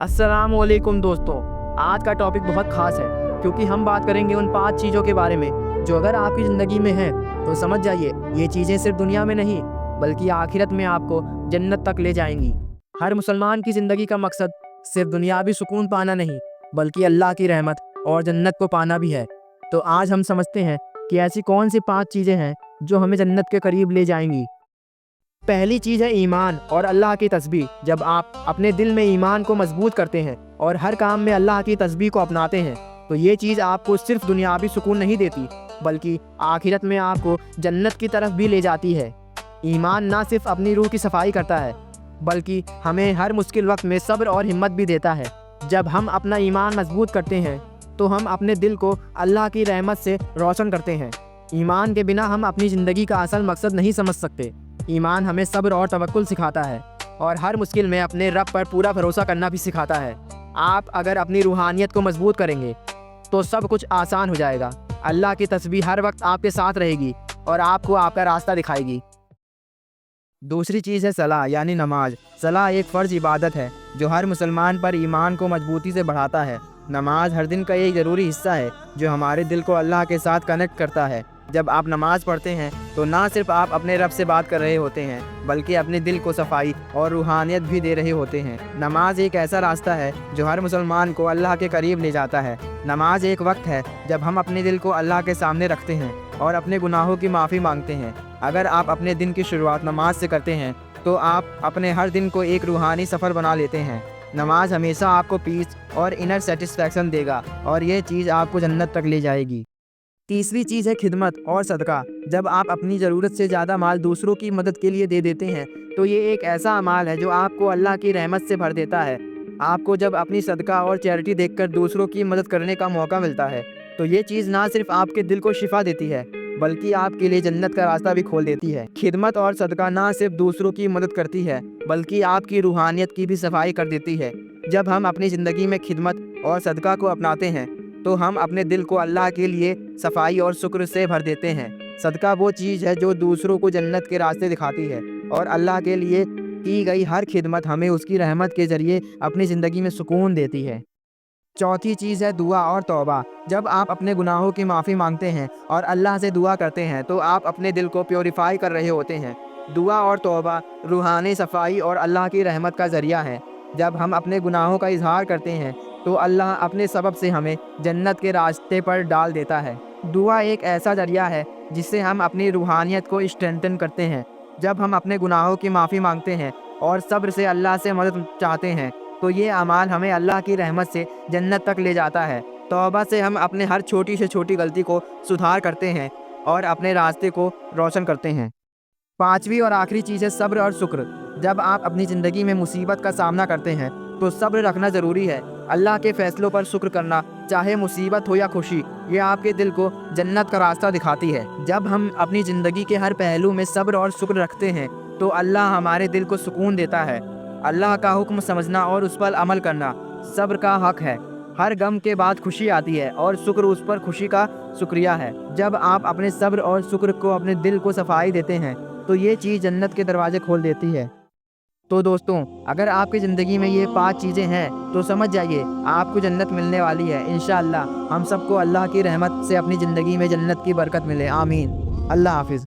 अस्सलाम वालेकुम दोस्तों। आज का टॉपिक बहुत ख़ास है क्योंकि हम बात करेंगे उन 5 चीज़ों के बारे में जो अगर आपकी ज़िंदगी में हैं तो समझ जाइए ये चीज़ें सिर्फ दुनिया में नहीं बल्कि आखिरत में आपको जन्नत तक ले जाएंगी। हर मुसलमान की ज़िंदगी का मकसद सिर्फ दुनियावी सुकून पाना नहीं बल्कि अल्लाह की रहमत और जन्नत को पाना भी है। तो आज हम समझते हैं कि ऐसी कौन सी 5 चीज़ें हैं जो हमें जन्नत के करीब ले जाएंगी। पहली चीज़ है ईमान और अल्लाह की तस्बीह। जब आप अपने दिल में ईमान को मजबूत करते हैं और हर काम में अल्लाह की तस्बीह को अपनाते हैं तो ये चीज़ आपको सिर्फ दुनियावी सुकून नहीं देती बल्कि आखिरत में आपको जन्नत की तरफ भी ले जाती है। ईमान ना सिर्फ अपनी रूह की सफाई करता है बल्कि हमें हर मुश्किल वक्त में सब्र और हिम्मत भी देता है। जब हम अपना ईमान मजबूत करते हैं तो हम अपने दिल को अल्लाह की रहमत से रोशन करते हैं। ईमान के बिना हम अपनी ज़िंदगी का असल मकसद नहीं समझ सकते। ईमान हमें सब्र और तवक्कुल सिखाता है और हर मुश्किल में अपने रब पर पूरा भरोसा करना भी सिखाता है। आप अगर अपनी रूहानियत को मजबूत करेंगे तो सब कुछ आसान हो जाएगा। अल्लाह की तस्बीह हर वक्त आपके साथ रहेगी और आपको आपका रास्ता दिखाएगी। दूसरी चीज़ है सलाह यानी नमाज। सलाह एक फ़र्ज इबादत है जो हर मुसलमान पर ईमान को मजबूती से बढ़ाता है। नमाज हर दिन का एक ज़रूरी हिस्सा है जो हमारे दिल को अल्लाह के साथ कनेक्ट करता है। जब आप नमाज पढ़ते हैं तो ना सिर्फ आप अपने रब से बात कर रहे होते हैं बल्कि अपने दिल को सफाई और रूहानियत भी दे रहे होते हैं। नमाज एक ऐसा रास्ता है जो हर मुसलमान को अल्लाह के करीब ले जाता है। नमाज एक वक्त है जब हम अपने दिल को अल्लाह के सामने रखते हैं और अपने गुनाहों की माफ़ी मांगते हैं। अगर आप अपने दिन की शुरुआत नमाज से करते हैं तो आप अपने हर दिन को एक रूहानी सफ़र बना लेते हैं। नमाज हमेशा आपको पीस और इनर सेटिस्फैक्शन देगा और ये चीज़ आपको जन्नत तक ले जाएगी। तीसरी चीज़ है खिदमत और सदका। जब आप अपनी ज़रूरत से ज़्यादा माल दूसरों की मदद के लिए दे देते हैं तो ये एक ऐसा अमाल है जो आपको अल्लाह की रहमत से भर देता है। आपको जब अपनी सदका और चैरिटी देखकर दूसरों की मदद करने का मौका मिलता है तो ये चीज़ ना सिर्फ आपके दिल को शिफा देती है बल्कि आपके लिए जन्नत का रास्ता भी खोल देती है। खिदमत और सदका ना सिर्फ दूसरों की मदद करती है बल्कि आपकी रूहानियत की भी सफाई कर देती है। जब हम अपनी ज़िंदगी में खिदमत और सदका को अपनाते हैं तो हम अपने दिल को अल्लाह के लिए सफाई और शुक्र से भर देते हैं। सदका वो चीज़ है जो दूसरों को जन्नत के रास्ते दिखाती है और अल्लाह के लिए की गई हर खिदमत हमें उसकी रहमत के ज़रिए अपनी ज़िंदगी में सुकून देती है। चौथी चीज़ है दुआ और तौबा। जब आप अपने गुनाहों की माफ़ी मांगते हैं और अल्लाह से दुआ करते हैं तो आप अपने दिल को प्योरीफाई कर रहे होते हैं। दुआ और तौबा रूहानी सफाई और अल्लाह की रहमत का ज़रिया है। जब हम अपने गुनाहों का इजहार करते हैं तो अल्लाह अपने सबब से हमें जन्नत के रास्ते पर डाल देता है। दुआ एक ऐसा ज़रिया है जिससे हम अपनी रूहानियत को स्ट्रेंथन करते हैं। जब हम अपने गुनाहों की माफ़ी मांगते हैं और सब्र से अल्लाह से मदद चाहते हैं तो ये अमाल हमें अल्लाह की रहमत से जन्नत तक ले जाता है। तौबा से हम अपने हर छोटी से छोटी गलती को सुधार करते हैं और अपने रास्ते को रोशन करते हैं। पांचवी और आखिरी चीज़ है सब्र और शुक्र। जब आप अपनी ज़िंदगी में मुसीबत का सामना करते हैं तो सब्र रखना ज़रूरी है। अल्लाह के फ़ैसलों पर शुक्र करना, चाहे मुसीबत हो या खुशी, ये आपके दिल को जन्नत का रास्ता दिखाती है। जब हम अपनी ज़िंदगी के हर पहलू में सब्र और शुक्र रखते हैं तो अल्लाह हमारे दिल को सुकून देता है। अल्लाह का हुक्म समझना और उस पर अमल करना सब्र का हक है। हर गम के बाद खुशी आती है और शुक्र उस पर खुशी का शुक्रिया है। जब आप अपने सब्र और शुक्र को अपने दिल को सफाई देते हैं तो ये चीज़ जन्नत के दरवाजे खोल देती है। तो दोस्तों, अगर आपकी ज़िंदगी में ये 5 चीज़ें हैं तो समझ जाइए आपको जन्नत मिलने वाली है। इंशाअल्लाह हम सबको अल्लाह की रहमत से अपनी ज़िंदगी में जन्नत की बरकत मिले। आमीन। अल्लाह हाफिज़।